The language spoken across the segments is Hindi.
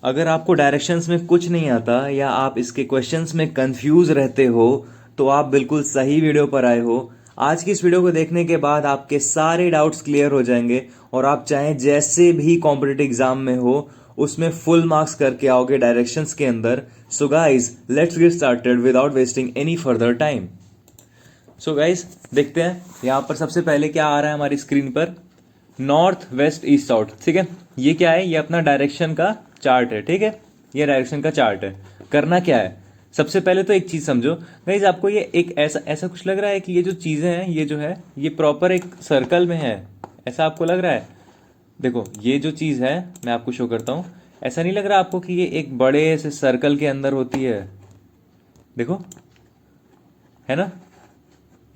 अगर आपको डायरेक्शंस में कुछ नहीं आता या आप इसके क्वेश्चंस में कंफ्यूज रहते हो तो आप बिल्कुल सही वीडियो पर आए हो। आज की इस वीडियो को देखने के बाद आपके सारे डाउट्स क्लियर हो जाएंगे और आप चाहे जैसे भी कॉम्पिटिटिव एग्जाम में हो उसमें फुल मार्क्स करके आओगे डायरेक्शंस के अंदर। So guys let's get started without wasting any further time. So guys देखते हैं यहाँ पर सबसे पहले क्या आ रहा है हमारी स्क्रीन पर। नॉर्थ वेस्ट ईस्ट साउथ, ठीक है। ये क्या है? ये अपना डायरेक्शन का चार्ट है, ठीक है। ये डायरेक्शन का चार्ट है। करना क्या है, सबसे पहले तो एक चीज समझो गाइज, आपको ये एक ऐसा ऐसा कुछ लग रहा है कि ये जो चीजें हैं ये जो है ये प्रॉपर एक सर्कल में है, ऐसा आपको लग रहा है? देखो ये जो चीज है मैं आपको शो करता हूँ। ऐसा नहीं लग रहा आपको कि ये एक बड़े से सर्कल के अंदर होती है? देखो, है ना,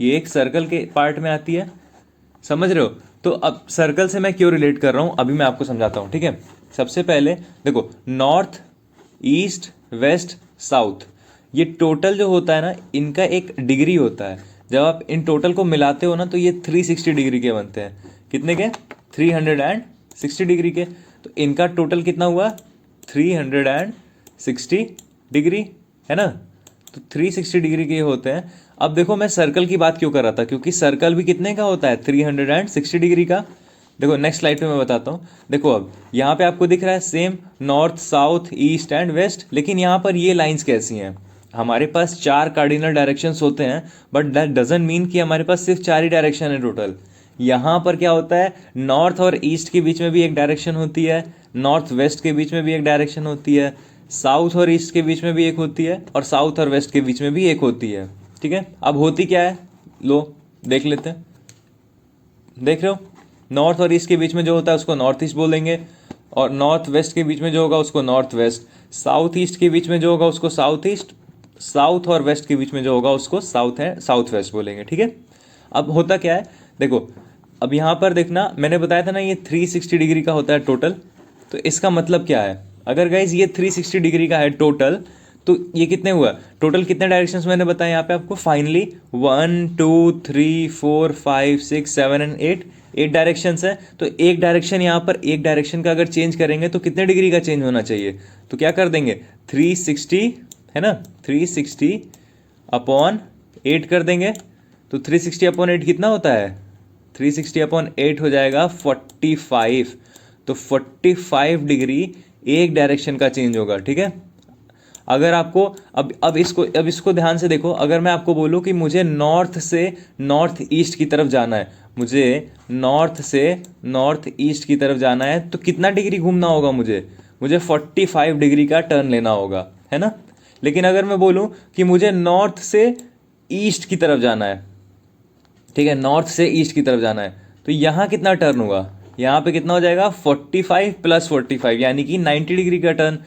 ये एक सर्कल के पार्ट में आती है, समझ रहे हो? तो अब सर्कल से मैं क्यों रिलेट कर रहा हूं अभी मैं आपको समझाता हूं, ठीक है। सबसे पहले देखो, नॉर्थ ईस्ट वेस्ट साउथ, ये टोटल जो होता है ना इनका एक डिग्री होता है। जब आप इन टोटल को मिलाते हो ना तो ये 360 डिग्री के बनते हैं। कितने के? 360 डिग्री के। तो इनका टोटल कितना हुआ? 360 डिग्री, है ना। तो 360 डिग्री के होते हैं। अब देखो मैं सर्कल की बात क्यों कर रहा था, क्योंकि सर्कल भी कितने का होता है? 360 डिग्री का। देखो नेक्स्ट स्लाइड पे मैं बताता हूँ। देखो अब यहाँ पे आपको दिख रहा है same north south east and west, लेकिन यहाँ पर ये लाइंस कैसी हैं? हमारे पास 4 कार्डिनल डायरेक्शंस होते हैं, बट दैट डजंट मीन कि हमारे पास सिर्फ 4 ही डायरेक्शन है टोटल। यहाँ पर क्या होता है, नॉर्थ और ईस्ट के बीच में भी एक डायरेक्शन होती है, नॉर्थ वेस्ट के बीच में भी एक डायरेक्शन होती है, साउथ और ईस्ट के बीच में भी एक होती है, और साउथ और वेस्ट के बीच में भी एक होती है, ठीक है। अब होती क्या है, लो देख लेते हैं। देख रहे हो, नॉर्थ और ईस्ट के बीच में जो होता है उसको नॉर्थ ईस्ट बोलेंगे, और नॉर्थ वेस्ट के बीच में जो होगा उसको नॉर्थ वेस्ट, साउथ ईस्ट के बीच में जो होगा उसको साउथ ईस्ट, साउथ और वेस्ट के बीच में जो होगा उसको साउथ है साउथ वेस्ट बोलेंगे, ठीक है। अब होता क्या है, देखो अब यहाँ पर देखना, मैंने बताया था ना ये 360 डिग्री का होता है टोटल। तो इसका मतलब क्या है, अगर गाइज ये 360 डिग्री का है टोटल, तो ये कितने हुआ टोटल? कितने डायरेक्शंस मैंने बताया यहाँ पे आपको फाइनली? 1 2 3 4 5 6 7 एंड 8, 8 डायरेक्शंस है। तो एक डायरेक्शन यहाँ पर, एक डायरेक्शन का अगर चेंज करेंगे तो कितने डिग्री का चेंज होना चाहिए? तो क्या कर देंगे, 360, है ना, 360 अपॉन 8 कर देंगे। तो 360 अपॉन 8 कितना होता है? 360 अपॉन 8 हो जाएगा 45। तो 45 डिग्री एक डायरेक्शन का चेंज होगा, ठीक है। अगर आपको अब इसको ध्यान से देखो, अगर मैं आपको बोलूं कि मुझे नॉर्थ से नॉर्थ ईस्ट की तरफ जाना है, मुझे नॉर्थ से नॉर्थ ईस्ट की तरफ जाना है, तो कितना डिग्री घूमना होगा? मुझे मुझे 45 डिग्री का टर्न लेना होगा, है ना। लेकिन अगर मैं बोलूं कि मुझे नॉर्थ से ईस्ट की तरफ जाना है, ठीक है, नॉर्थ से ईस्ट की तरफ जाना है, तो यहाँ कितना टर्न हुआ? यहाँ पे कितना हो जाएगा? 45 प्लस 45 यानी कि 90 डिग्री का टर्न।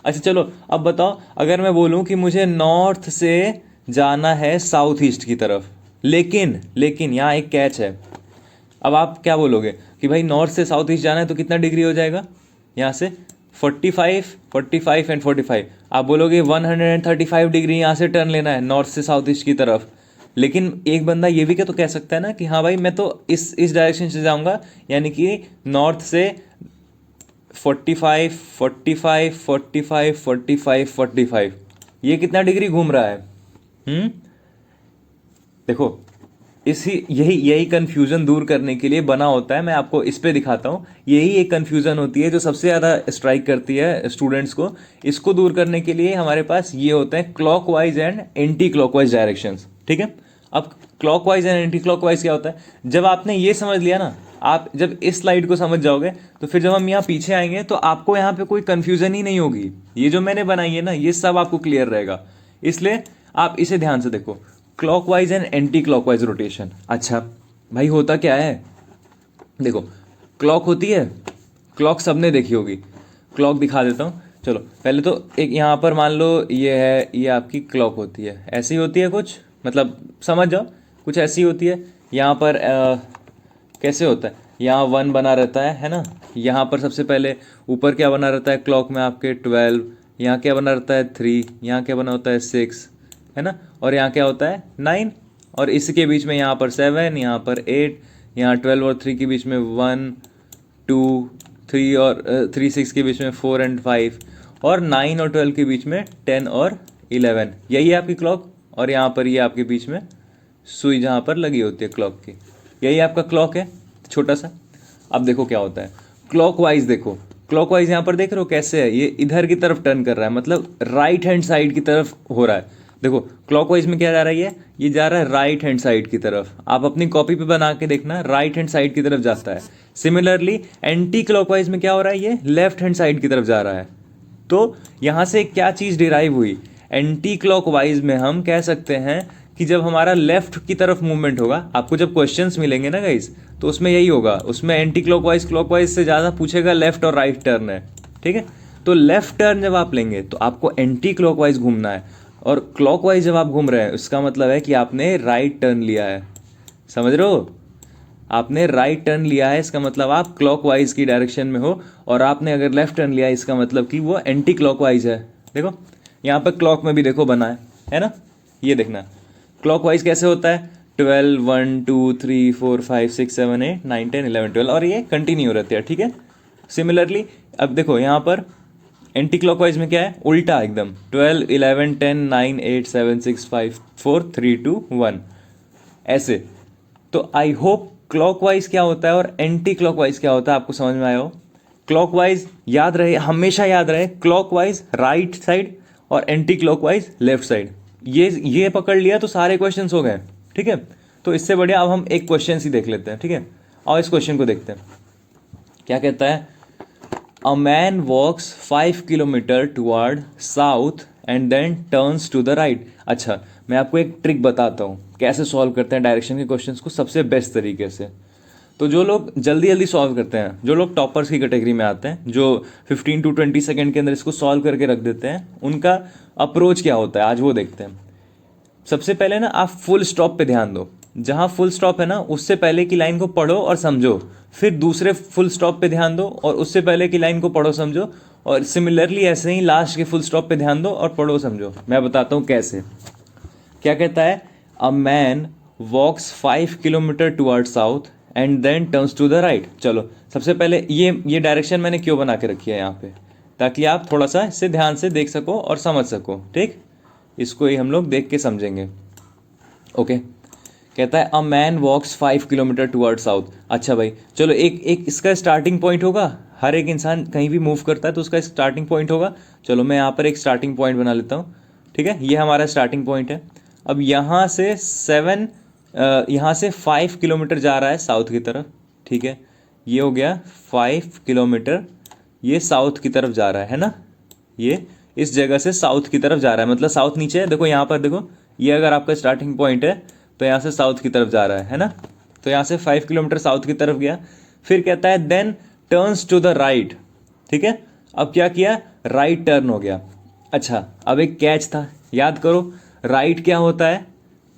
अच्छा चलो अब बताओ, अगर मैं बोलूँ कि मुझे नॉर्थ से जाना है साउथ ईस्ट की तरफ, लेकिन लेकिन यहाँ एक कैच है। अब आप क्या बोलोगे कि भाई नॉर्थ से साउथ ईस्ट जाना है तो कितना डिग्री हो जाएगा यहाँ से? 45, 45 एंड 45। आप बोलोगे 135 डिग्री यहाँ से टर्न लेना है नॉर्थ से साउथ ईस्ट की तरफ। लेकिन एक बंदा ये भी क्या तो कह सकता है ना कि हाँ भाई मैं तो इस डायरेक्शन से जाऊंगा, यानी कि नॉर्थ से 45, 45, 45, 45, 45, ये कितना डिग्री घूम रहा है? देखो इसी यही यही कन्फ्यूजन दूर करने के लिए बना होता है। मैं आपको इस पे दिखाता हूँ, यही एक कन्फ्यूजन होती है जो सबसे ज़्यादा स्ट्राइक करती है स्टूडेंट्स को। इसको दूर करने के लिए हमारे पास ये होते हैं clockwise and anti clockwise directions, ठीक है। अब क्लॉकवाइज एंड एंटी क्लॉकवाइज क्या होता है? जब आपने ये समझ लिया ना, आप जब इस स्लाइड को समझ जाओगे तो फिर जब हम यहाँ पीछे आएंगे तो आपको यहाँ पे कोई कन्फ्यूजन ही नहीं होगी। ये जो मैंने बनाई है ना ये सब आपको क्लियर रहेगा, इसलिए आप इसे ध्यान से देखो। Clockwise and anti clockwise rotation. अच्छा भाई होता क्या है, देखो क्लॉक होती है, क्लॉक सबने देखी होगी। क्लॉक दिखा देता हूँ, चलो पहले तो एक यहाँ पर मान लो ये है, ये आपकी क्लॉक होती है, ऐसी होती है कुछ, मतलब समझ जाओ कुछ ऐसी होती है। यहाँ पर कैसे होता है, यहाँ 1 बना रहता है ना। यहाँ पर सबसे पहले ऊपर क्या बना रहता है क्लॉक में आपके 12, यहाँ क्या बना रहता है 3, यहाँ क्या बना होता है 6, है ना, और यहाँ क्या होता है 9, और इसके बीच में यहाँ पर 7, यहाँ पर 8, यहाँ 12 और 3 के बीच में 1 2 3 और 3 6 के बीच में 4 एंड 5, और 9 और 12 के बीच में 10 और 11। यही है आपकी क्लॉक, और यहाँ पर ये आपके बीच में सुई जहाँ पर लगी होती है क्लॉक की, यही आपका क्लॉक है छोटा सा। अब देखो क्या होता है क्लॉकवाइज, देखो क्लॉकवाइज यहाँ पर देख रहे हो कैसे है, ये इधर की तरफ टर्न कर रहा है, मतलब राइट हैंड साइड की तरफ हो रहा है। देखो क्लॉकवाइज में क्या जा रहा है, ये जा रहा है राइट हैंड साइड की तरफ। आप अपनी कॉपी पे बना के देखना, राइट हैंड साइड की तरफ जाता है। सिमिलरली एंटी क्लॉकवाइज में क्या हो रहा है, ये लेफ्ट हैंड साइड की तरफ जा रहा है। तो यहाँ से क्या चीज़ डिराइव हुई, एंटी क्लॉकवाइज में हम कह सकते हैं कि जब हमारा लेफ्ट की तरफ मूवमेंट होगा, आपको जब क्वेश्चंस मिलेंगे ना गाइस, तो उसमें यही होगा, उसमें एंटी क्लॉकवाइज क्लॉकवाइज से ज़्यादा पूछेगा लेफ्ट और राइट टर्न है, ठीक है। तो लेफ्ट टर्न जब आप लेंगे तो आपको एंटी क्लॉकवाइज घूमना है, और क्लॉकवाइज जब आप घूम रहे हैं उसका मतलब है कि आपने राइट टर्न लिया है। समझ रहे हो, आपने राइट टर्न लिया है, इसका मतलब आप क्लॉकवाइज की डायरेक्शन में हो, और आपने अगर लेफ्ट टर्न लिया है इसका मतलब कि वो एंटी क्लॉकवाइज है। देखो यहाँ पर क्लॉक में भी देखो बना है ना, ये देखना क्लॉकवाइज कैसे होता है, 12 1 2 3 4 5 6 7 8 9 10 11 12, और ये कंटिन्यू रहती है, ठीक है। सिमिलरली अब देखो यहाँ पर एंटी क्लॉकवाइज में क्या है, उल्टा एकदम, 12 11 10 9 8 7 6 5 4 3 2 1 ऐसे। तो आई होप क्लॉकवाइज क्या होता है और एंटी क्लॉकवाइज क्या होता है आपको समझ में आया हो। क्लॉकवाइज याद रहे, हमेशा याद रहे, क्लॉकवाइज राइट साइड और एंटी क्लॉकवाइज लेफ्ट साइड। ये पकड़ लिया तो सारे क्वेश्चंस हो गए, ठीक है। तो इससे बढ़िया अब हम एक क्वेश्चन ही देख लेते हैं, ठीक है। और इस क्वेश्चन को देखते हैं क्या कहता है। A man walks 5 kilometre toward south and then turns to the right. अच्छा, मैं आपको एक ट्रिक बताता हूँ कैसे सॉल्व करते हैं डायरेक्शन के क्वेश्चंस को सबसे बेस्ट तरीके से। तो जो लोग जल्दी जल्दी सॉल्व करते हैं, जो लोग टॉपर्स की कैटेगरी में आते हैं, जो 15 to 20 सेकेंड के अंदर इसको सॉल्व करके रख देते हैं, उनका अप्रोच क्या होता है आज वो देखते हैं। सबसे पहले ना आप फुल स्टॉप पे ध्यान दो, जहाँ फुल स्टॉप है ना उससे पहले की लाइन को पढ़ो और समझो, फिर दूसरे फुल स्टॉप पे ध्यान दो और उससे पहले की लाइन को पढ़ो समझो, और सिमिलरली ऐसे ही लास्ट के फुल स्टॉप पे ध्यान दो और पढ़ो समझो। मैं बताता हूँ कैसे। क्या कहता है, a man walks 5 kilometre toward south and then turns to the right. चलो सबसे पहले ये डायरेक्शन मैंने क्यों बना के रखी है यहाँ पे, ताकि आप थोड़ा सा इससे ध्यान से देख सको और समझ सको, ठीक। इसको ही हम लोग देख के समझेंगे, ओके। कहता है a man walks 5 kilometre toward south. अच्छा भाई चलो, एक इसका स्टार्टिंग पॉइंट होगा, हर एक इंसान कहीं भी मूव करता है तो उसका स्टार्टिंग पॉइंट होगा। चलो मैं यहाँ पर एक स्टार्टिंग पॉइंट बना लेता हूँ, ठीक है। ये हमारा स्टार्टिंग पॉइंट है। अब यहाँ से 5 किलोमीटर जा रहा है साउथ की तरफ, ठीक है। ये हो गया 5 किलोमीटर, ये साउथ की तरफ जा रहा है ना, ये इस जगह से साउथ की तरफ जा रहा है, मतलब साउथ नीचे है। देखो यहाँ पर देखो, ये अगर आपका स्टार्टिंग पॉइंट है तो यहाँ से साउथ की तरफ जा रहा है ना। तो यहाँ से 5 किलोमीटर साउथ की तरफ गया। फिर कहता है then turns to the right, ठीक है। अब क्या किया, राइट टर्न हो गया। अच्छा अब एक कैच था, याद करो, राइट क्या होता है,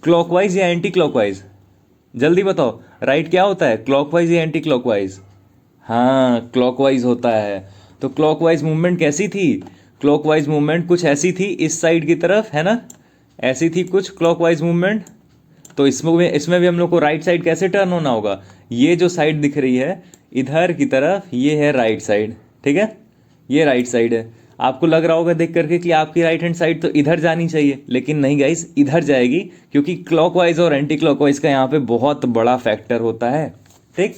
क्लॉकवाइज या एंटी क्लॉकवाइज? जल्दी बताओ, राइट क्या होता है, क्लॉकवाइज या एंटी क्लॉकवाइज? हाँ क्लॉकवाइज होता है। तो क्लॉकवाइज मूवमेंट कैसी थी, क्लॉकवाइज मूवमेंट कुछ ऐसी थी, इस साइड की तरफ है ना, ऐसी थी कुछ क्लॉकवाइज मूवमेंट। तो इसमें भी हम लोग को राइट साइड कैसे टर्न होना होगा, ये जो साइड दिख रही है इधर की तरफ, ये है राइट साइड, ठीक है। ये राइट साइड है। आपको लग रहा होगा देख करके कि आपकी राइट हैंड साइड तो इधर जानी चाहिए, लेकिन नहीं गाइस, इधर जाएगी, क्योंकि क्लॉकवाइज और एंटी क्लॉकवाइज का यहाँ पे बहुत बड़ा फैक्टर होता है, ठीक।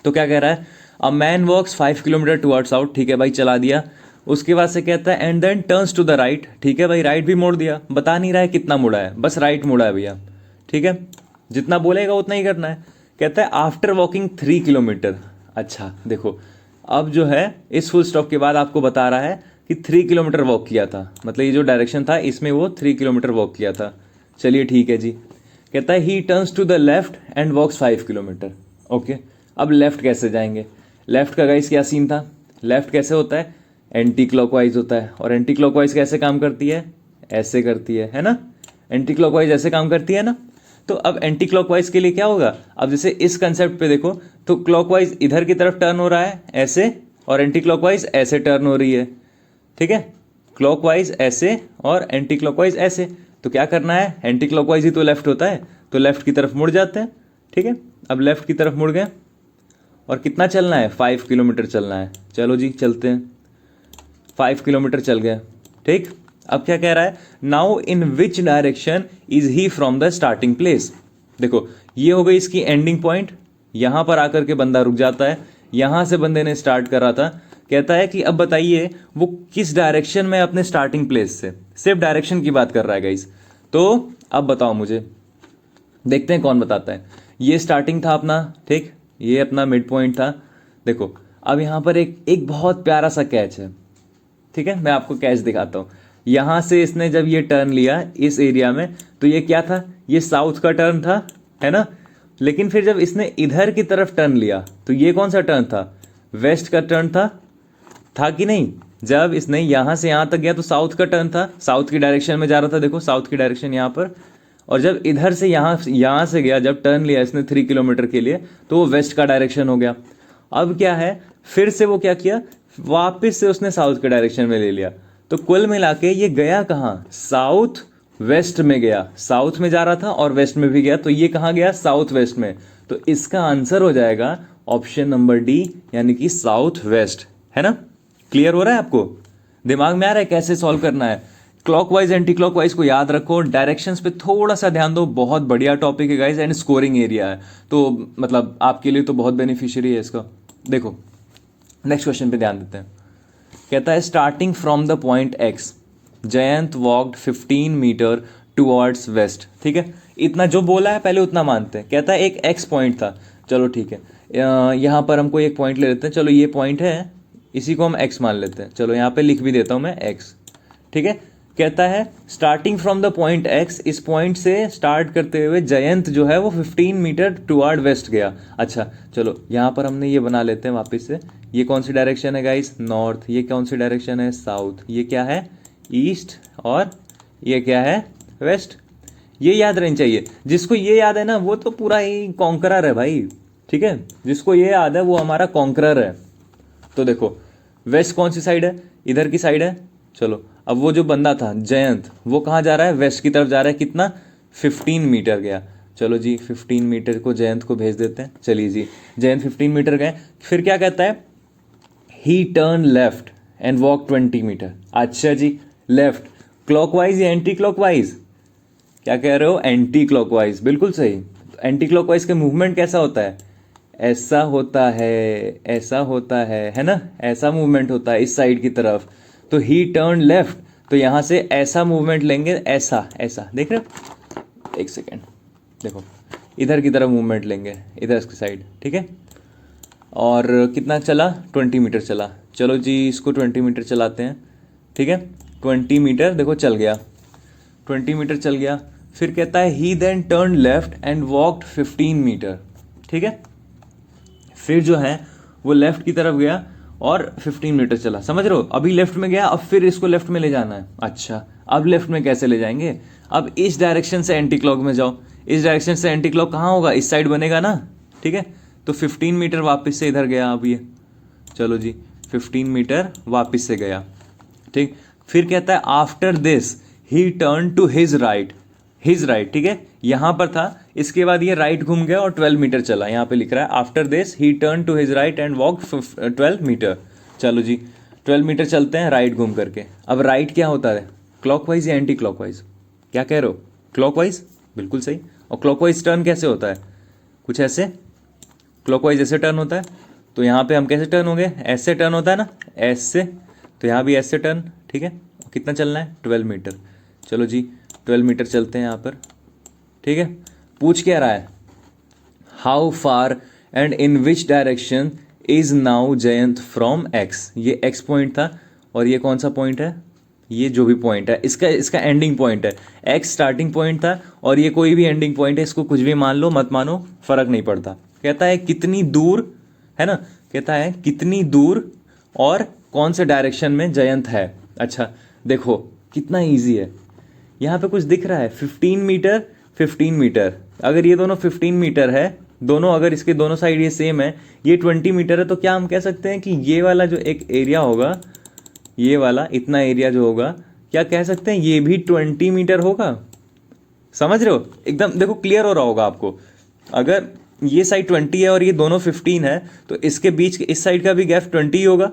तो क्या कह रहा है, a man walks 5 kilometre towards south, ठीक है भाई चला दिया। उसके बाद से कहता है and then turns to the right, ठीक है भाई राइट भी मोड़ दिया, बता नहीं रहा है कितना मुड़ा है, बस राइट मुड़ा है भैया, ठीक है। जितना बोलेगा उतना ही करना है। कहता है आफ्टर वॉकिंग 3 किलोमीटर। अच्छा देखो, अब जो है इस फुल स्टॉप के बाद आपको बता रहा है कि 3 किलोमीटर वॉक किया था, मतलब ये जो डायरेक्शन था इसमें वो 3 किलोमीटर वॉक किया था। चलिए ठीक है जी। कहता है he turns to the left and walks 5 kilometre, okay. अब लेफ्ट कैसे जाएंगे, लेफ्ट का गाइस क्या सीन था, लेफ्ट कैसे होता है, एंटी क्लॉकवाइज होता है। और एंटी क्लॉकवाइज कैसे काम करती है, ऐसे करती है ना, एंटी क्लॉकवाइज ऐसे काम करती है ना। तो अब एंटी क्लॉकवाइज के लिए क्या होगा, अब जैसे इस कंसेप्ट पे देखो, तो क्लॉकवाइज इधर की तरफ टर्न हो रहा है ऐसे, और एंटी क्लॉकवाइज ऐसे टर्न हो रही है, ठीक है। क्लॉकवाइज ऐसे और एंटी क्लॉकवाइज ऐसे। तो क्या करना है, एंटी क्लॉकवाइज ही तो लेफ्ट होता है, तो लेफ्ट की तरफ मुड़ जाते हैं, ठीक है। अब लेफ्ट की तरफ मुड़ गए, और कितना चलना है, 5 किलोमीटर चलना है। चलो जी चलते हैं, 5 किलोमीटर चल गया। ठीक, अब क्या कह रहा है, now in which direction is he from the starting place. देखो ये हो गई इसकी एंडिंग पॉइंट, यहां पर आकर के बंदा रुक जाता है, यहां से बंदे ने स्टार्ट करा था। कहता है कि अब बताइए वो किस डायरेक्शन में अपने स्टार्टिंग प्लेस से, सिर्फ डायरेक्शन की बात कर रहा है गाइस। तो अब बताओ मुझे, देखते हैं कौन बताता है। ये स्टार्टिंग था अपना, ठीक, ये अपना मिड पॉइंट था। देखो अब यहाँ पर एक एक बहुत प्यारा सा कैच है, ठीक है, मैं आपको कैच दिखाता हूँ। यहाँ से इसने जब ये टर्न लिया इस एरिया में, तो ये क्या था, ये साउथ का टर्न था, है ना। लेकिन फिर जब इसने इधर की तरफ टर्न लिया तो ये कौन सा टर्न था, वेस्ट का टर्न था कि नहीं। जब इसने यहाँ से यहाँ तक गया तो साउथ का टर्न था, साउथ की डायरेक्शन में जा रहा था, देखो साउथ की डायरेक्शन यहाँ पर। और जब इधर से यहाँ से गया, जब टर्न लिया इसने 3 किलोमीटर के लिए, तो वो वेस्ट का डायरेक्शन हो गया। अब क्या है, फिर से वो क्या किया, वापस से उसने साउथ के डायरेक्शन में ले लिया। तो कुल मिला के ये गया कहाँ, साउथ वेस्ट में गया, साउथ में जा रहा था और वेस्ट में भी गया, तो ये कहाँ गया, साउथ वेस्ट में। तो इसका आंसर हो जाएगा ऑप्शन नंबर डी, यानी कि साउथ वेस्ट, है ना। क्लियर हो रहा है आपको, दिमाग में आ रहा है कैसे सॉल्व करना है। क्लॉकवाइज एंटी क्लॉकवाइज को याद रखो, डायरेक्शंस पे थोड़ा सा ध्यान दो, बहुत बढ़िया टॉपिक है गाइज, एंड स्कोरिंग एरिया है, तो मतलब आपके लिए तो बहुत बेनिफिशियरी है इसका। देखो नेक्स्ट क्वेश्चन पे ध्यान देते हैं। कहता है starting from the point X Jayant walked 15 metre towards west. ठीक है, इतना जो बोला है पहले उतना मानते हैं। कहता है एक एक्स पॉइंट था, चलो ठीक है, यहाँ पर हमको एक पॉइंट ले लेते हैं, चलो ये पॉइंट है, इसी को हम एक्स मान लेते हैं, चलो यहाँ पे लिख भी देता हूँ मैं एक्स। ठीक है, कहता है starting from the point x, इस पॉइंट से स्टार्ट करते हुए जयंत जो है वो 15 मीटर टुवर्ड वेस्ट गया। अच्छा चलो यहाँ पर हमने ये बना लेते हैं वापस से, ये कौन सी डायरेक्शन है गाइस, नॉर्थ, ये कौन सी डायरेक्शन है, साउथ, ये क्या है, ईस्ट, और ये क्या है, वेस्ट। ये याद रहनी चाहिए, जिसको ये याद है ना वो तो पूरा ही कॉन्करर है भाई। ठीक है, जिसको ये याद है वो हमारा कॉन्करर है। तो देखो वेस्ट कौन सी साइड है, इधर की साइड है। चलो अब वो जो बंदा था जयंत, वो कहाँ जा रहा है, वेस्ट की तरफ जा रहा है, कितना, 15 मीटर गया। चलो जी 15 मीटर को जयंत को भेज देते हैं। चलिए जी जयंत 15 मीटर गए, फिर क्या कहता है, he turn left and walk 20 metre. अच्छा जी, लेफ्ट क्लॉकवाइज या एंटी क्लॉकवाइज, क्या कह रहे हो, एंटी क्लॉकवाइज, बिल्कुल सही। एंटी क्लॉकवाइज का मूवमेंट कैसा होता है, ऐसा होता है, ऐसा होता है ना, ऐसा मूवमेंट होता है इस साइड की तरफ। तो ही टर्न लेफ्ट, तो यहां से ऐसा मूवमेंट लेंगे, ऐसा ऐसा, देख रहे हो, एक सेकेंड, देखो इधर की तरफ मूवमेंट लेंगे, इधर की साइड, ठीक है। और कितना चला, 20 मीटर चला। चलो जी इसको 20 मीटर चलाते हैं, ठीक है, 20 मीटर देखो चल गया, 20 मीटर चल गया। फिर कहता है he then turn left and walked 15 metre. ठीक है, फिर जो है वो लेफ्ट की तरफ गया और 15 मीटर चला, समझ रहे हो। अभी लेफ्ट में गया, अब फिर इसको लेफ्ट में ले जाना है। अच्छा अब लेफ्ट में कैसे ले जाएंगे, अब इस डायरेक्शन से एंटी क्लॉक में जाओ, इस डायरेक्शन से एंटी क्लॉक कहाँ होगा, इस साइड बनेगा ना। ठीक है, तो 15 मीटर वापस से इधर गया अब ये, चलो जी 15 मीटर वापस से गया। ठीक, फिर कहता है after this he turn to his right, his right, ठीक है, यहां पर था, इसके बाद ये राइट घूम गया और 12 मीटर चला। यहां पे लिख रहा है after this he turn to his right and walk 12 metre. चलो जी 12 मीटर चलते हैं राइट घूम करके। अब राइट क्या होता है, क्लॉकवाइज या एंटी क्लॉकवाइज, क्या कह रहे हो, क्लॉकवाइज, बिल्कुल सही। और क्लॉकवाइज टर्न कैसे होता है, कुछ ऐसे, क्लॉकवाइज ऐसे टर्न होता है, तो यहाँ पे हम कैसे टर्न होंगे, ऐसे टर्न होता है ना, ऐसे, तो यहाँ भी ऐसे टर्न। ठीक है, कितना चलना है, 12 मीटर। चलो जी 12 मीटर चलते हैं यहाँ पर। ठीक है, पूछ क्या रहा है, how far and in which direction is now Jayant from x. ये एक्स पॉइंट था और ये कौन सा पॉइंट है, ये जो भी पॉइंट है इसका एंडिंग पॉइंट है। एक्स स्टार्टिंग पॉइंट था और ये कोई भी एंडिंग पॉइंट है, इसको कुछ भी मान लो मत मानो, फर्क नहीं पड़ता। कहता है कितनी दूर, है ना, कहता है कितनी दूर और कौन से डायरेक्शन में जयंत है। अच्छा देखो कितना ईजी है, यहाँ पे कुछ दिख रहा है 15 मीटर 15 मीटर, अगर ये दोनों 15 मीटर है, दोनों अगर इसके दोनों साइड ये सेम है, ये 20 मीटर है, तो क्या हम कह सकते हैं कि ये वाला जो एक एरिया होगा, ये वाला इतना एरिया जो होगा, क्या कह सकते हैं ये भी 20 मीटर होगा। समझ रहे हो, एकदम देखो क्लियर हो रहा होगा आपको। अगर ये साइड 20 है और ये दोनों 15 है, तो इसके बीच इस साइड का भी गैप 20 ही होगा,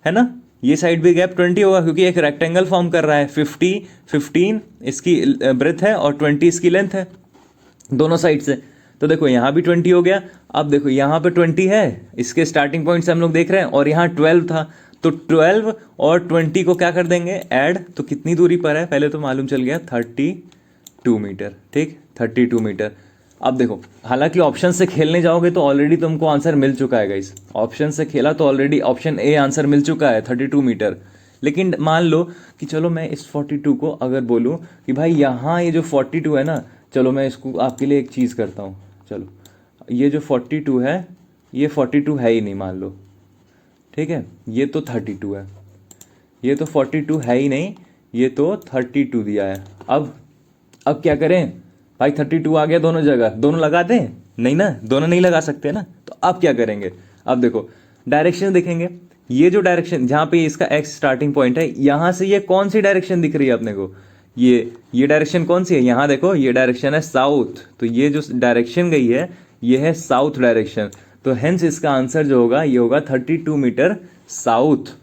है ना। ये साइड भी गैप 20 होगा क्योंकि एक रेक्टेंगल फॉर्म कर रहा है। 15 इसकी ब्रेथ है और 20 इसकी लेंथ है दोनों साइड से। तो देखो यहाँ भी 20 हो गया। अब देखो यहाँ पे 20 है, इसके स्टार्टिंग पॉइंट से हम लोग देख रहे हैं, और यहाँ 12 था, तो 12 और 20 को क्या कर देंगे ऐड, तो कितनी दूरी पर है पहले तो मालूम चल गया, 32 मीटर। ठीक, 32 मीटर। अब देखो, हालांकि ऑप्शन से खेलने जाओगे तो ऑलरेडी तुमको आंसर मिल चुका है गाइस। ऑप्शन से खेला तो ऑलरेडी ऑप्शन ए आंसर मिल चुका है 32 मीटर। लेकिन मान लो कि चलो मैं इस 42 को अगर बोलूँ कि भाई यहाँ ये जो 42 है ना, चलो मैं इसको आपके लिए एक चीज़ करता हूँ। चलो ये जो 42 है, ये 42 है ही नहीं मान लो, ठीक है, ये तो 32 है, ये तो 42 है ही नहीं, ये तो 32 दिया है। अब क्या करें भाई, 32 आ गया दोनों जगह, दोनों लगा दें? नहीं ना, दोनों नहीं लगा सकते ना। तो अब क्या करेंगे, अब देखो डायरेक्शन देखेंगे। ये जो डायरेक्शन जहाँ पे इसका एक्स स्टार्टिंग पॉइंट है, यहाँ से ये कौन सी डायरेक्शन दिख रही है अपने को, ये डायरेक्शन कौन सी है, यहाँ देखो ये डायरेक्शन है साउथ, तो ये जो डायरेक्शन गई है ये है साउथ डायरेक्शन, तो हेंस इसका आंसर जो होगा ये होगा 32 मीटर साउथ।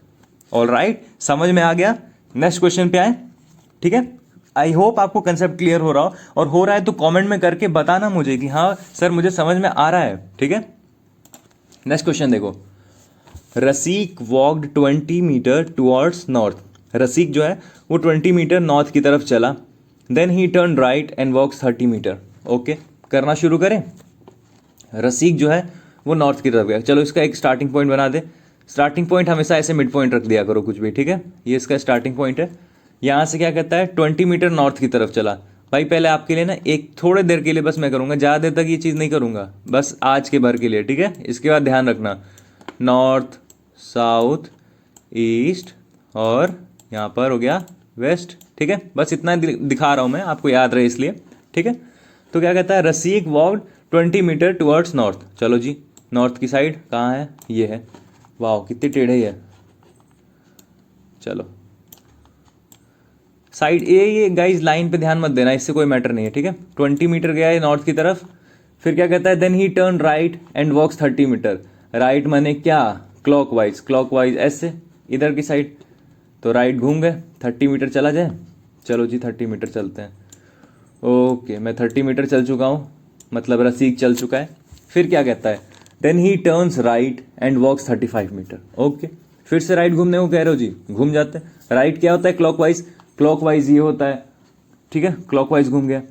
ऑलराइट, समझ में आ गया। नेक्स्ट क्वेश्चन पे आए, ठीक है। आई होप आपको कंसेप्ट क्लियर हो रहा हो, और हो रहा है तो कमेंट में करके बताना मुझे कि हाँ सर मुझे समझ में आ रहा है, ठीक है। नेक्स्ट क्वेश्चन देखो, Rasik walked 20 metre towards north. Rasik जो है वो 20 मीटर नॉर्थ की तरफ चला, then he turn right and walks 30 metre. Okay, करना शुरू करें। रसीक जो है वो नॉर्थ की तरफ गया। चलो इसका एक स्टार्टिंग पॉइंट बना दे। स्टार्टिंग पॉइंट हमेशा ऐसे मिड पॉइंट रख दिया करो कुछ भी, ठीक है। ये इसका स्टार्टिंग पॉइंट है। यहाँ से क्या कहता है 20 मीटर नॉर्थ की तरफ चला। भाई पहले आपके लिए ना एक थोड़े देर के लिए बस मैं करूँगा, ज़्यादा देर तक ये चीज़ नहीं करूँगा, बस आज के भर के लिए, ठीक है। इसके बाद ध्यान रखना, नॉर्थ साउथ ईस्ट और यहाँ पर हो गया वेस्ट, ठीक है। बस इतना दिखा रहा हूँ मैं, आपको याद रहे इसलिए, ठीक है। तो क्या कहता है, रसीक वॉक्ड 20 मीटर टुवर्ड्स नॉर्थ। चलो जी, नॉर्थ की साइड कहाँ है, ये है। वाह कितनी टेढ़े है। चलो साइड ए, ये गाइज लाइन पे ध्यान मत देना, इससे कोई मैटर नहीं है, ठीक है। 20 मीटर गया है नॉर्थ की तरफ। फिर क्या कहता है, then he turn right and walks 30 metre. Right माने क्या, क्लॉकवाइज ऐसे इधर की साइड, तो राइट घूम गए, 30 मीटर चला जाए। चलो जी 30 मीटर चलते हैं। ओके, मैं 30 मीटर चल चुका हूँ, मतलब रसीक चल चुका है। फिर क्या कहता है, then he turns right and walks 35 metre. Okay, फिर से राइट घूमने को कह रहे हो जी, घूम जाते हैं। राइट क्या होता है, क्लॉकवाइज ये होता है, ठीक है। क्लॉकवाइज घूम गया।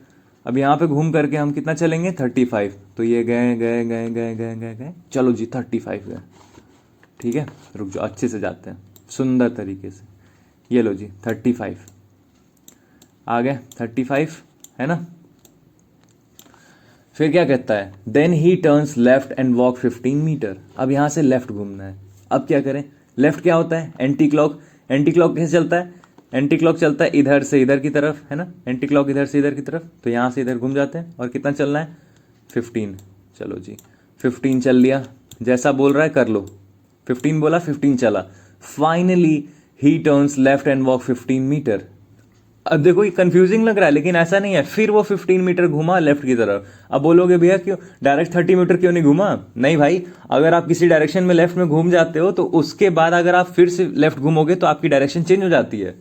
अब यहाँ पे घूम करके हम कितना चलेंगे, 35। तो ये गए, चलो जी 35 गए, ठीक है। रुक जाओ, अच्छे से जाते हैं सुंदर तरीके से। ये लो जी 35 आ गए, 35 है ना। फिर क्या कहता है, then he turns left and walk 15 metre. अब यहाँ से लेफ्ट घूमना है। अब क्या करें, लेफ्ट क्या होता है, एंटी क्लॉक। एंटी क्लॉक कैसे चलता है, एंटी क्लॉक चलता है इधर से इधर की तरफ, है ना। एंटी क्लॉक इधर से इधर की तरफ, तो यहाँ से इधर घूम जाते हैं। और कितना चलना है, 15। चलो जी 15 चल लिया, जैसा बोल रहा है कर लो। 15 बोला, 15 चला। Finally he turns left and walk 15 metre. अब देखो ये कंफ्यूजिंग लग रहा है, लेकिन ऐसा नहीं है। फिर वो 15 मीटर घुमा लेफ्ट की तरफ। अब बोलोगे भैया क्यों डायरेक्ट 30 मीटर क्यों नहीं घुमा? नहीं भाई, अगर आप किसी डायरेक्शन में लेफ्ट में घूम जाते हो तो उसके बाद अगर आप फिर से लेफ्ट घूमोगे तो आपकी डायरेक्शन चेंज हो जाती है।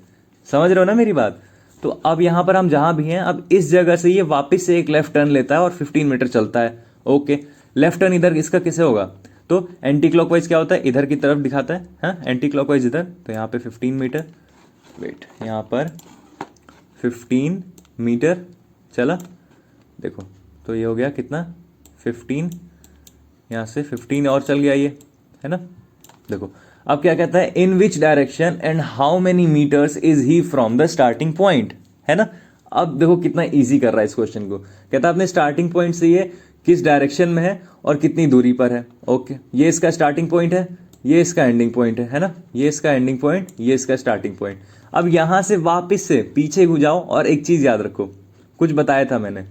समझ रहे हो ना मेरी बात? तो अब यहाँ पर हम जहाँ भी हैं, अब इस जगह से ये वापस से एक लेफ्ट टर्न लेता है और 15 मीटर चलता है। ओके, लेफ्ट टर्न इधर इसका कैसे होगा? तो एंटी क्लॉकवाइज क्या होता है, इधर की तरफ दिखाता है, हाँ एंटी क्लॉकवाइज इधर। तो यहाँ पे 15 मीटर, वेट यहाँ पर 15 मीटर चला, देखो तो ये हो गया कितना 15, यहाँ से 15 और चल गया ये, है ना। देखो अब क्या कहता है, in which direction and how many metres is he from the starting point, है ना। अब देखो कितना इजी कर रहा है इस क्वेश्चन को। कहता है अपने स्टार्टिंग पॉइंट से ये किस डायरेक्शन में है और कितनी दूरी पर है। ओके, ये इसका स्टार्टिंग पॉइंट है, ये इसका एंडिंग पॉइंट है ना। ये इसका एंडिंग पॉइंट, ये इसका स्टार्टिंग पॉइंट। अब यहाँ से वापस से पीछे हो जाओ और एक चीज़ याद रखो, कुछ बताया था मैंने।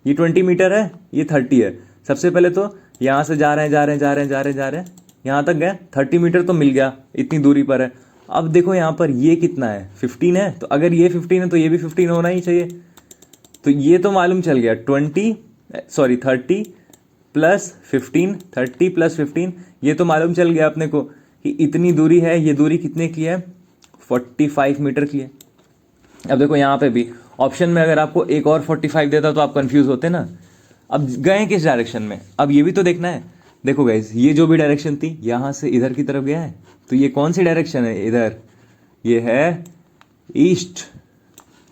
ये 20 मीटर है, ये 30 है। सबसे पहले तो यहाँ से जा रहे हैं, यहाँ तक गए, 30 मीटर तो मिल गया, इतनी दूरी पर है। अब देखो यहाँ पर ये कितना है, 15 है। तो अगर ये 15 है तो ये भी 15 होना ही चाहिए। तो ये तो मालूम चल गया 30 प्लस 15, 30 प्लस 15, ये तो मालूम चल गया अपने को कि इतनी दूरी है, ये दूरी कितने की है, 45 मीटर की है। अब देखो यहाँ पे भी ऑप्शन में अगर आपको एक और 45 देता तो आप कंफ्यूज होते ना। अब गए किस डायरेक्शन में, अब ये भी तो देखना है। देखो गाइज, ये जो भी डायरेक्शन थी यहाँ से इधर की तरफ गया है, तो ये कौन सी डायरेक्शन है, इधर, ये है ईस्ट,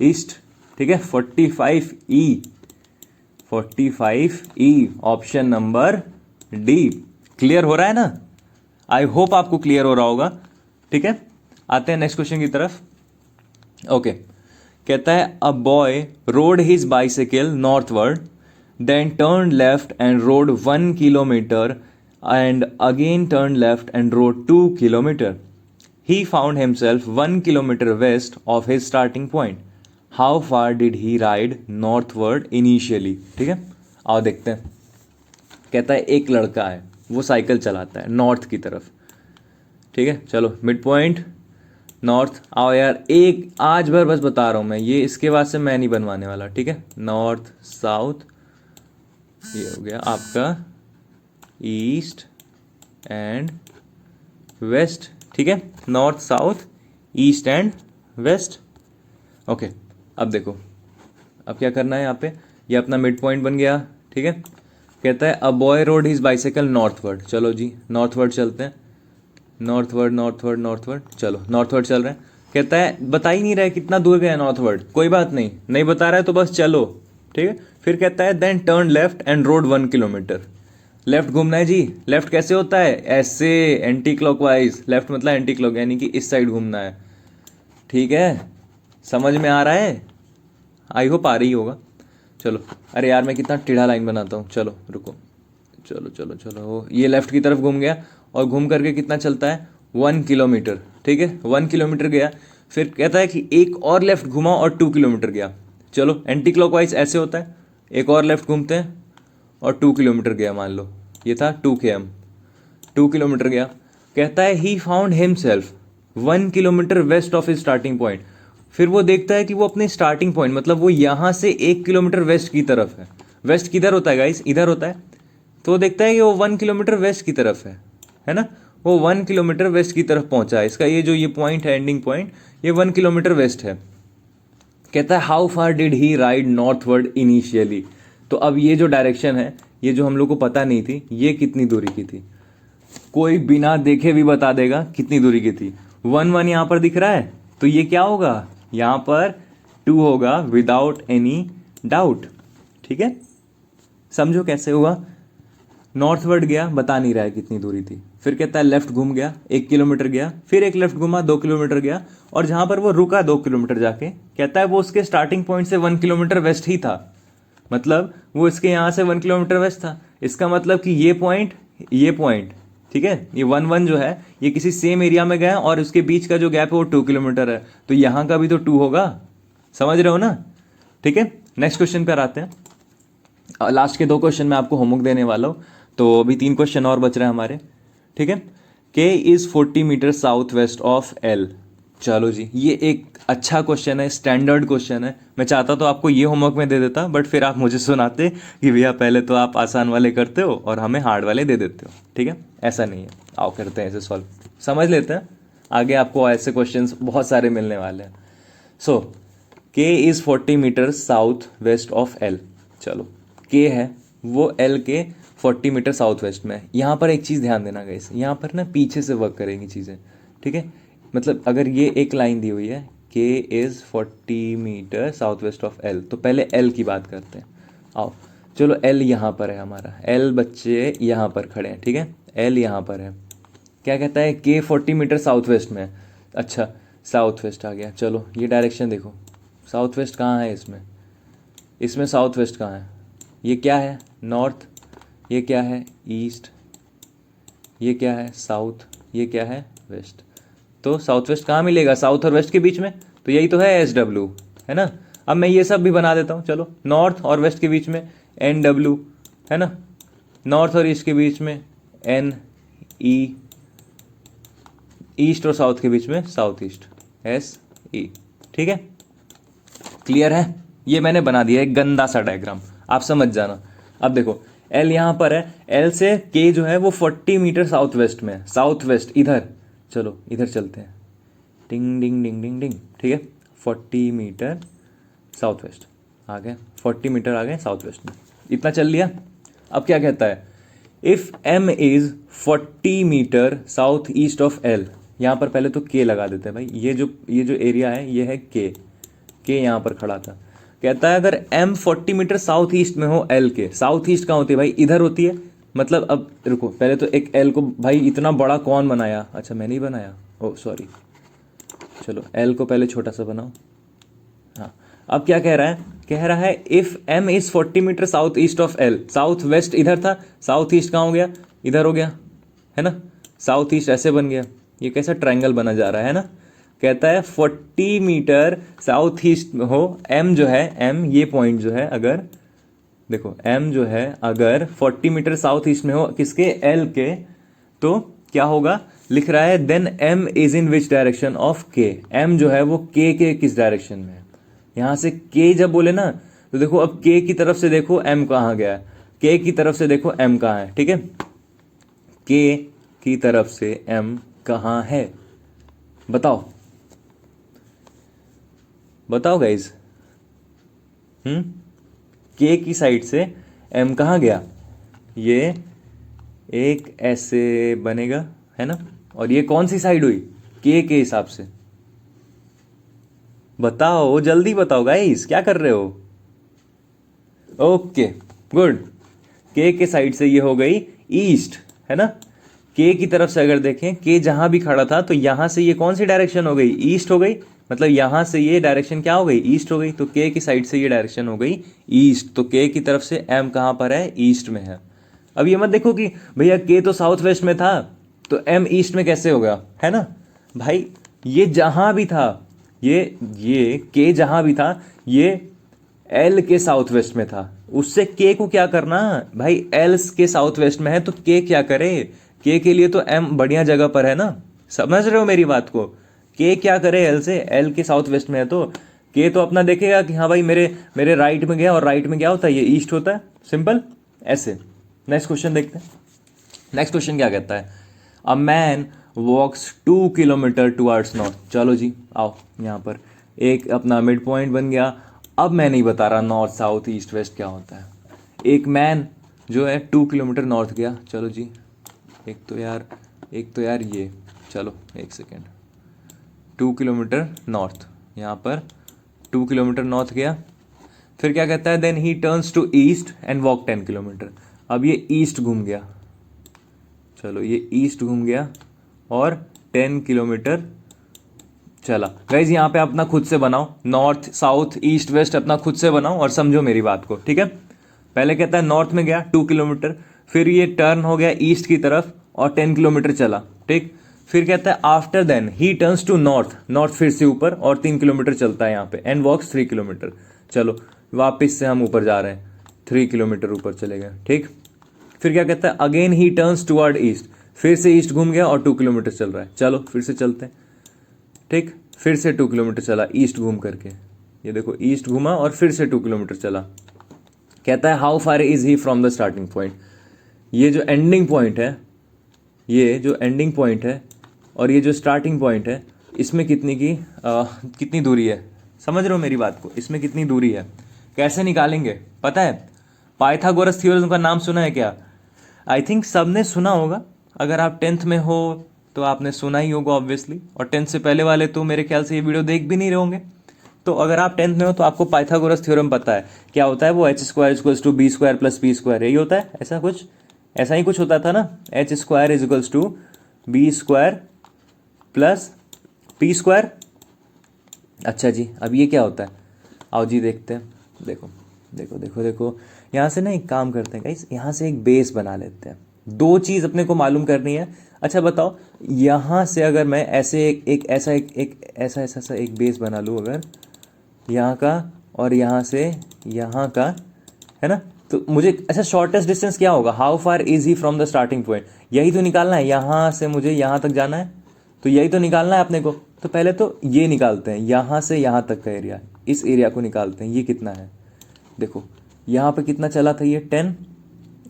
ईस्ट, ठीक है, 45 ई, ऑप्शन नंबर डी। क्लियर हो रहा है ना, आई होप आपको क्लियर हो रहा होगा। ठीक है, आते हैं नेक्स्ट क्वेश्चन की तरफ। ओके, कहता है a boy rode his bicycle northward, then turn left and rode 1 kilometre and again turn left and rode 2 kilometre. He found himself 1 kilometre west of his starting point. How far did he ride northward initially. ठीक है, आओ देखते हैं। कहता है एक लड़का है, वो साइकिल चलाता है नॉर्थ की तरफ। ठीक है, चलो मिड पॉइंट नॉर्थ। आओ यार, एक आज भर बस बता रहा हूँ मैं, ये इसके बाद से मैं नहीं बनवाने वाला। ठीक है, नॉर्थ साउथ, ये हो गया आपका ईस्ट एंड वेस्ट। ठीक है, north south east and west. Okay, अब देखो, अब क्या करना है यहाँ पे, ये अपना मिड पॉइंट बन गया। ठीक है, कहता है a boy rode his bicycle northward. चलो जी, नॉर्थवर्ड चलते हैं, नॉर्थवर्ड नॉर्थवर्ड नॉर्थवर्ड, चलो नॉर्थवर्ड चल रहे हैं। कहता है बता ही नहीं रहा है कितना दूर गया नॉर्थवर्ड, कोई बात नहीं, नहीं बता रहा है तो बस चलो। ठीक है, फिर कहता है then turn left and rode 1 kilometre. Left घूमना है जी, लेफ्ट कैसे होता है, ऐसे एंटी क्लॉकवाइज, लेफ्ट मतलब एंटी क्लॉक, यानी कि इस साइड घूमना है। ठीक है, समझ में आ रहा है, आई होप आ रही होगा। चलो, अरे यार मैं कितना टेढ़ा लाइन बनाता हूँ, चलो रुको, चलो चलो चलो, ये लेफ्ट की तरफ घूम गया और घूम करके कितना चलता है, 1 किलोमीटर। ठीक है, 1 किलोमीटर गया, फिर कहता है कि एक और लेफ्ट घुमा और 2 किलोमीटर गया। चलो, एंटी क्लॉकवाइज ऐसे होता है, एक और लेफ्ट घूमते हैं और 2 किलोमीटर गया, मान लो ये था 2 km, 2 किलोमीटर गया। कहता है ही found himself 1 kilometre west of his starting point. फिर वो देखता है कि वो अपने स्टार्टिंग पॉइंट, मतलब वो यहाँ से 1 किलोमीटर वेस्ट की तरफ है। वेस्ट किधर होता है गाइस, इधर होता है। तो वो देखता है कि वो 1 किलोमीटर वेस्ट की तरफ है ना, वो 1 किलोमीटर वेस्ट की तरफ पहुंचा है। इसका ये जो ये पॉइंट है, एंडिंग पॉइंट, ये 1 किलोमीटर वेस्ट है। कहता है how far did he ride northward initially. तो अब ये जो डायरेक्शन है, ये जो हम लोग को पता नहीं थी, ये कितनी दूरी की थी, कोई बिना देखे भी बता देगा कितनी दूरी की थी। 1 यहाँ पर दिख रहा है, तो ये क्या होगा, यहाँ पर 2 होगा विदाउट एनी डाउट। ठीक है, समझो कैसे हुआ। नॉर्थवर्ड गया, बता नहीं रहा है कितनी दूरी थी, फिर कहता है लेफ्ट घूम गया, 1 किलोमीटर गया, फिर एक लेफ्ट घूमा 2 किलोमीटर गया, और जहां पर वो रुका 2 किलोमीटर जाके, कहता है वो उसके स्टार्टिंग पॉइंट से 1 किलोमीटर वेस्ट ही था। मतलब वो इसके यहाँ से 1 किलोमीटर वेस्ट था। इसका मतलब कि ये पॉइंट, ठीक है, ये 1 जो है ये किसी सेम एरिया में गया और उसके बीच का जो गैप है वो 2 किलोमीटर है, तो यहाँ का भी तो 2 होगा। समझ रहे हो ना। ठीक है, नेक्स्ट क्वेश्चन पर आते हैं। लास्ट के 2 क्वेश्चन मैं आपको होमवर्क देने वाला हूँ, तो अभी 3 क्वेश्चन और बच रहे हैं हमारे। ठीक है, K is 40 metre south west of L. चलो जी, ये एक अच्छा क्वेश्चन है, स्टैंडर्ड क्वेश्चन है। मैं चाहता तो आपको ये होमवर्क में दे देता, बट फिर आप मुझे सुनाते कि भैया पहले तो आप आसान वाले करते हो और हमें हार्ड वाले दे देते हो। ठीक है, ऐसा नहीं है, आओ करते हैं इसे सॉल्व, समझ लेते हैं। आगे आपको ऐसे क्वेश्चंस बहुत सारे मिलने वाले हैं। So K is 40 metre south west of L. चलो, के है वो एल के 40 मीटर साउथ वेस्ट में। यहाँ पर एक चीज़ ध्यान देना गाइस, यहाँ पर ना पीछे से वर्क करेंगी चीज़ें। ठीक है, मतलब अगर ये एक लाइन दी हुई है K is 40 metre south west of L, तो पहले एल की बात करते हैं। आओ, चलो एल यहाँ पर है हमारा, एल बच्चे यहाँ पर खड़े हैं। ठीक है, एल यहाँ पर है, क्या कहता है के 40 मीटर साउथ वेस्ट में। अच्छा, साउथ वेस्ट आ गया। चलो ये डायरेक्शन देखो, साउथ वेस्ट कहाँ है इसमें साउथ वेस्ट कहाँ है, ये क्या है नॉर्थ, ये क्या है ईस्ट, ये क्या है साउथ, ये क्या है वेस्ट। तो साउथ वेस्ट कहाँ मिलेगा, साउथ और वेस्ट के बीच में, तो यही तो है SW, है ना। अब मैं ये सब भी बना देता हूँ, चलो नॉर्थ और वेस्ट के बीच में NW, है ना, नॉर्थ और ईस्ट के बीच में NE, ईस्ट और साउथ के बीच में साउथ ईस्ट SE। ठीक है, क्लियर है। ये मैंने बना दिया एक गंदा सा डायग्राम, आप समझ जाना। अब देखो, एल यहाँ पर है, एल से के जो है वो 40 मीटर साउथ वेस्ट में है, साउथ वेस्ट इधर। चलो इधर चलते हैं, डिंग डिंग डिंग डिंग डिंग, ठीक है, 40 मीटर साउथ वेस्ट आ गए, 40 मीटर आ गए साउथ वेस्ट में, इतना चल लिया। अब क्या कहता है, if M is 40 metre south east of L, यहाँ पर पहले तो के लगा देते हैं भाई, ये जो एरिया है ये है के यहाँ पर खड़ा था। कहता है अगर एम 40 मीटर साउथ ईस्ट में हो एल के, साउथ ईस्ट कहाँ होती है भाई, इधर होती है। मतलब अब रुको, पहले तो एक एल को भाई इतना बड़ा कौन बनाया, अच्छा मैंने ही बनाया, ओ सॉरी, चलो एल को पहले छोटा सा बनाओ। हाँ, अब क्या कह रहा है if M is 40 metre south east of L, south west इधर था, साउथ ईस्ट कहाँ हो गया, इधर हो गया, है ना, साउथ ईस्ट ऐसे बन गया, ये कैसा ट्रायंगल बना जा रहा है ना। कहता है 40 मीटर साउथ ईस्ट में हो, एम जो है, एम ये पॉइंट जो है, अगर देखो एम जो है अगर 40 मीटर साउथ ईस्ट में हो किसके, एल के, तो क्या होगा, लिख रहा है then M is in which direction of K, M जो है वो के किस डायरेक्शन में है। यहां से के जब बोले ना तो देखो अब के की तरफ से देखो एम कहाँ गया है, के की तरफ से देखो एम कहाँ है, ठीक है, के की तरफ से एम कहाँ है, बताओ बताओ गाइज, के की साइड से एम कहाँ गया, ये एक ऐसे बनेगा है ना, और ये कौन सी साइड हुई, के हिसाब से, बताओ जल्दी बताओ गाइस, क्या कर रहे हो। ओके गुड, के साइड से ये हो गई ईस्ट, है ना, के की तरफ से अगर देखें, के जहां भी खड़ा था तो यहां से ये कौन सी डायरेक्शन हो गई, ईस्ट हो गई, मतलब यहां से ये डायरेक्शन क्या हो गई, ईस्ट हो गई, तो के की साइड से ये डायरेक्शन हो गई ईस्ट, तो के की तरफ से एम कहां पर है, ईस्ट में है। अब ये मत देखो कि भैया के तो साउथ वेस्ट में था तो एम ईस्ट में कैसे होगा, है ना भाई, ये जहां भी था, ये के जहां भी था ये एल के साउथ वेस्ट में था, उससे के को क्या करना भाई, एल के साउथ वेस्ट में है तो के क्या करे, के लिए तो एम बढ़िया जगह पर है ना, समझ रहे हो मेरी बात को, के क्या करे एल से, एल के साउथ वेस्ट में है तो के तो अपना देखेगा कि हाँ भाई मेरे राइट में गया, और राइट में क्या होता है, ये ईस्ट होता है, सिंपल ऐसे। नेक्स्ट क्वेश्चन देखते हैं, नेक्स्ट क्वेश्चन क्या कहता है, a man walks 2 kilometre towards north, चलो जी आओ, यहाँ पर एक अपना मिड पॉइंट बन गया। अब मैं नहीं बता रहा नॉर्थ साउथ ईस्ट वेस्ट क्या होता है, एक मैन जो है 2 किलोमीटर नॉर्थ गया, चलो जी एक तो यार ये, चलो एक सेकेंड, 2 किलोमीटर नॉर्थ, यहाँ पर 2 किलोमीटर नॉर्थ गया, फिर क्या कहता है then he turns to east and walk 10 kilometre, अब ये ईस्ट घूम गया, चलो ये ईस्ट घूम गया और 10 किलोमीटर चला। गाइज यहाँ पे अपना खुद से बनाओ, नॉर्थ साउथ ईस्ट वेस्ट अपना खुद से बनाओ और समझो मेरी बात को, ठीक है। पहले कहता है नॉर्थ में गया 2 किलोमीटर, फिर ये टर्न हो गया ईस्ट की तरफ और 10 किलोमीटर चला, ठीक। फिर कहता है after then he turns to north, north फिर से ऊपर और 3 किलोमीटर चलता है यहाँ पे, एंड वॉक्स 3 किलोमीटर, चलो वापिस से हम ऊपर जा रहे हैं, 3 किलोमीटर ऊपर चले गए, ठीक। फिर क्या कहता है अगेन ही टर्न्स टुवर्ड ईस्ट, फिर से ईस्ट घूम गया और 2 किलोमीटर चल रहा है, चलो फिर से चलते हैं, ठीक, फिर से 2 किलोमीटर चला ईस्ट घूम करके, ये देखो ईस्ट घूमा और फिर से 2 किलोमीटर चला। कहता है how far is he from the starting point, ये जो एंडिंग पॉइंट है, ये जो एंडिंग पॉइंट है और ये जो स्टार्टिंग पॉइंट है, इसमें कितनी दूरी है, समझ रहे हो मेरी बात को, इसमें कितनी दूरी है, कैसे निकालेंगे पता है, पाइथागोरस थ्योरम का नाम सुना है क्या, आई थिंक सबने सुना होगा, अगर आप 10th में हो तो आपने सुना ही होगा ऑब्वियसली, और 10th से पहले वाले तो मेरे ख्याल से ये वीडियो देख भी नहीं रहे होंगे, तो अगर आप 10th में हो तो आपको पाइथागोरस थ्योरम पता है, क्या होता है वो, h² equals to b² plus p², यही होता है, ऐसा ही कुछ होता था ना, h² equals to b² plus p²। अच्छा जी अब ये क्या होता है, आओ जी देखते हैं, देखो देखो देखो देखो, यहाँ से ना एक काम करते हैं गाइस, यहाँ से एक बेस बना लेते हैं, दो चीज़ अपने को मालूम करनी है। अच्छा बताओ, यहाँ से अगर मैं ऐसे ऐसा एक बेस बना लूँ, अगर यहाँ का और यहाँ से यहाँ का, है ना, तो मुझे अच्छा शॉर्टेस्ट डिस्टेंस क्या होगा, how far is he from the starting point, यही तो निकालना है, यहाँ से मुझे यहाँ तक जाना है, तो यही तो निकालना है अपने को, तो पहले तो ये निकालते हैं, यहाँ से यहाँ तक का एरिया, इस एरिया को निकालते हैं, ये कितना है, देखो यहाँ पे कितना चला था ये 10,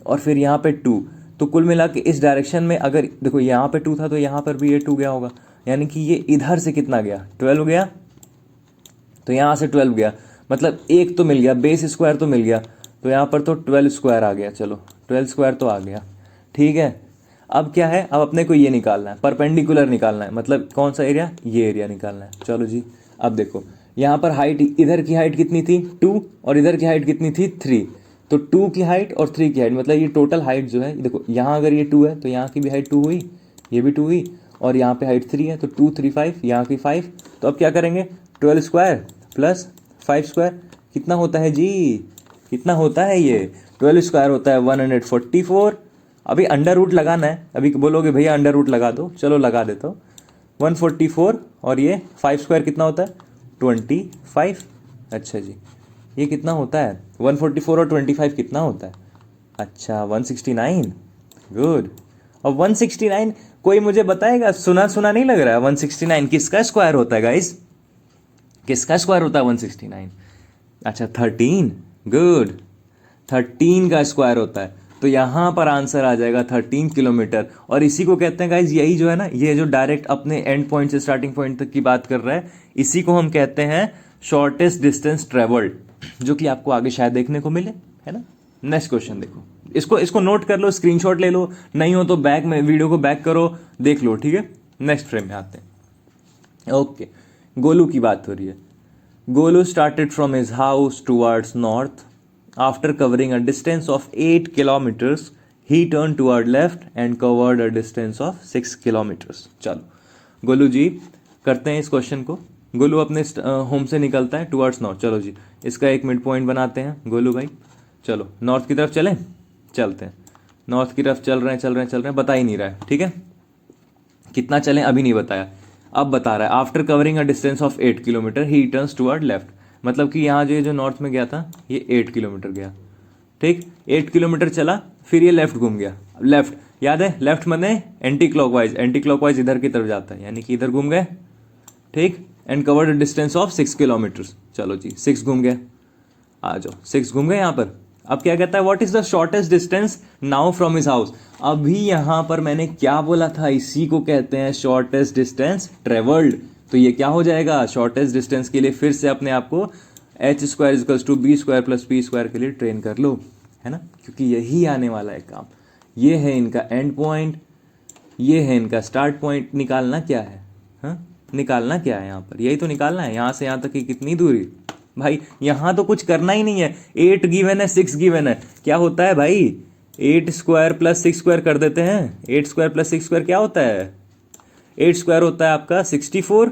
और फिर यहाँ पे 2, तो कुल मिला के इस डायरेक्शन में अगर देखो यहाँ पे 2 था तो यहाँ पर भी ये 2 गया होगा, यानी कि ये इधर से कितना गया, 12 गया, तो यहाँ से 12 गया, मतलब एक तो मिल गया, बेस स्क्वायर तो मिल गया, तो यहाँ पर तो 12 स्क्वायर आ गया, चलो 12 स्क्वायर तो आ गया, ठीक है। अब क्या है, अब अपने को ये निकालना है, परपेंडिकुलर निकालना है, मतलब कौन सा एरिया, ये एरिया निकालना है। चलो जी, अब देखो यहाँ पर हाइट, इधर की हाइट कितनी थी 2 और इधर की हाइट कितनी थी 3, तो 2 की हाइट और 3 की हाइट, मतलब ये टोटल हाइट जो है, देखो यहाँ अगर ये 2 है तो यहाँ की भी हाइट 2 हुई, ये भी 2 हुई, और यहाँ पे हाइट 3 है तो 2 3 5, यहाँ की 5, तो अब क्या करेंगे, 12 स्क्वायर प्लस 5 स्क्वायर कितना होता है जी, कितना होता है ये, 12 स्क्वायर होता है 144। अभी अंडर रूट लगाना है, अभी बोलोगे भैया अंडर रूट लगा दो, चलो लगा देता हूँ, 144 और ये 5 स्क्वायर कितना होता है 25। अच्छा जी, ये कितना होता है 144 और 25 कितना होता है, अच्छा 169, गुड। और 169 कोई मुझे बताएगा, सुना सुना नहीं लग रहा है, 169 किसका स्क्वायर होता है गाइस, किसका स्क्वायर होता है 169, अच्छा 13, गुड, 13 का स्क्वायर होता है, तो यहाँ पर आंसर आ जाएगा 13 किलोमीटर। और इसी को कहते हैं गाइज, यही जो है ना, ये जो डायरेक्ट अपने एंड पॉइंट से स्टार्टिंग पॉइंट तक की बात कर रहा है, इसी को हम कहते हैं शॉर्टेस्ट डिस्टेंस ट्रेवल्ड, जो कि आपको आगे शायद देखने को मिले, है ना। नेक्स्ट क्वेश्चन देखो, इसको नोट कर लो, स्क्रीनशॉट ले लो, नहीं हो तो बैक में वीडियो को बैक करो, देख लो, ठीक है। नेक्स्ट फ्रेम में आते हैं। ओके, गोलू की बात हो रही है। Golu started from his house towards north, after covering a distance of 8 kilometers he turn toward left and covered a distance of 6 kilometers। चलो गोलू जी करते हैं इस क्वेश्चन को। गोलू अपने होम से निकलता है टुवर्ड्स नॉर्थ, चलो जी इसका एक मिड पॉइंट बनाते हैं गोलू भाई, चलो नॉर्थ की तरफ चलें, चलते हैं, नॉर्थ की तरफ चल रहे हैं, बता ही नहीं रहा है, ठीक है, कितना चलें अभी नहीं बताया, अब बता रहा है after covering a distance of 8 kilometer he turns toward left, मतलब कि यहाँ जो नॉर्थ में गया था ये 8 किलोमीटर गया, ठीक, 8 किलोमीटर चला, फिर ये लेफ्ट घूम गया, लेफ्ट याद है, लेफ्ट मने एंटी क्लॉकवाइज इधर की तरफ जाता है, यानी कि इधर घूम गए, ठीक, and covered distance of 6 kilometers, चलो जी 6 घूम गए, आ जाओ 6 घूम गए यहाँ पर। अब क्या कहता है, what is the shortest distance now from his house, अभी यहाँ पर मैंने क्या बोला था, इसी को कहते हैं शॉर्टेस्ट डिस्टेंस ट्रेवल्ड, तो ये क्या हो जाएगा, शॉर्टेस्ट डिस्टेंस के लिए फिर से अपने आप को h square equals to B square plus P square के लिए ट्रेन कर लो, है ना, क्योंकि यही आने वाला है काम, ये है इनका एंड पॉइंट, ये है इनका स्टार्ट पॉइंट, निकालना क्या है, हाँ निकालना क्या है यहाँ पर, यही तो निकालना है, यहाँ से यहाँ तक की कितनी दूरी भाई, यहाँ तो कुछ करना ही नहीं है, 8 गिवन है 6 गिवन है, क्या होता है भाई 8 स्क्वायर प्लस 6 स्क्वायर कर देते हैं, 8 स्क्वायर प्लस 6 स्क्वायर क्या होता है, 8 स्क्वायर होता है आपका 64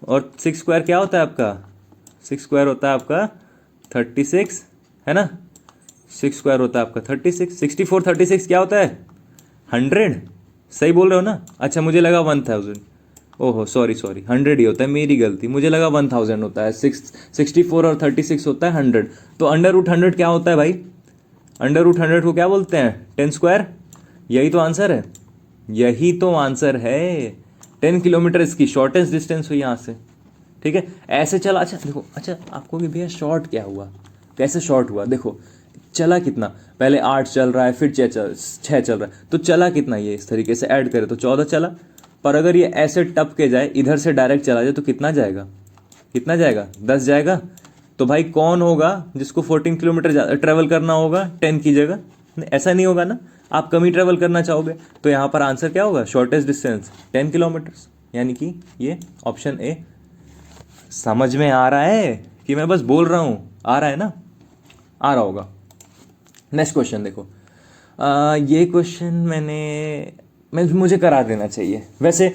और 6 स्क्वायर क्या होता है आपका, 6 स्क्वायर होता है आपका 36, है ना, 6 स्क्वायर होता है आपका 36, 64 36 क्या होता है 100, सही बोल रहे हो ना, अच्छा मुझे लगा 1000, ओहो सॉरी 100 ही होता है, मेरी गलती, मुझे लगा 1000 होता है, 64 और 36 होता है 100, तो अंडर रूट 100 क्या होता है भाई, अंडर रूट 100 को क्या बोलते हैं 10 स्क्वायर, यही तो आंसर है, यही तो आंसर है, 10 किलोमीटर इसकी शॉर्टेस्ट डिस्टेंस हुई यहाँ से, ठीक है, ऐसे चला, अच्छा देखो, अच्छा आपको कि भैया शॉर्ट क्या हुआ, कैसे शॉर्ट हुआ, देखो चला कितना, पहले 8 चल रहा है, फिर 6 चल रहा है, तो चला कितना, ये इस तरीके से ऐड करें तो 14 चला, पर अगर ये ऐसे टप के जाए, इधर से डायरेक्ट चला जाए तो कितना जाएगा, कितना जाएगा 10 जाएगा, तो भाई कौन होगा जिसको 14 किलोमीटर ट्रेवल करना होगा 10 की जगह, ऐसा नहीं होगा ना, आप कम ही ट्रेवल करना चाहोगे, तो यहाँ पर आंसर क्या होगा, शॉर्टेस्ट डिस्टेंस 10 किलोमीटर्स, यानी कि ये ऑप्शन ए। समझ में आ रहा है कि मैं बस बोल रहा हूँ, आ रहा है ना, आ रहा होगा। नेक्स्ट क्वेश्चन देखो, ये क्वेश्चन मुझे करा देना चाहिए, वैसे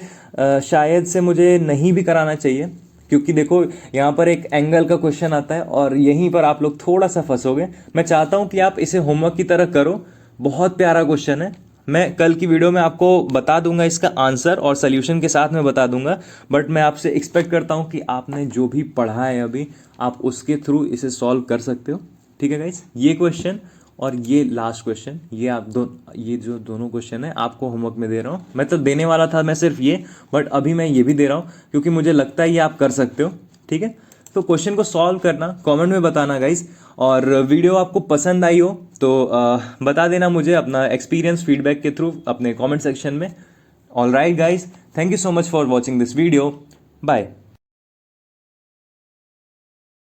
शायद से मुझे नहीं भी कराना चाहिए, क्योंकि देखो यहाँ पर एक एंगल का क्वेश्चन आता है और यहीं पर आप लोग थोड़ा सा फंसोगे, मैं चाहता हूँ कि आप इसे होमवर्क की तरह करो, बहुत प्यारा क्वेश्चन है, मैं कल की वीडियो में आपको बता दूंगा इसका आंसर और सल्यूशन के साथ में बता दूंगा, बट मैं आपसे एक्सपेक्ट करता हूँ कि आपने जो भी पढ़ा है अभी आप उसके थ्रू इसे सॉल्व कर सकते हो, ठीक है गाइस। ये क्वेश्चन और ये लास्ट क्वेश्चन, ये जो दोनों क्वेश्चन है आपको होमवर्क में दे रहा हूँ, मैं तो देने वाला था मैं सिर्फ ये, बट अभी मैं ये भी दे रहा हूँ क्योंकि मुझे लगता है ये आप कर सकते हो, ठीक है। तो क्वेश्चन को सॉल्व करना, कमेंट में बताना गाइस। और वीडियो आपको पसंद आई हो तो बता देना मुझे अपना एक्सपीरियंस फीडबैक के थ्रू अपने कमेंट सेक्शन में। All right guys, thank you so much for watching this video, bye.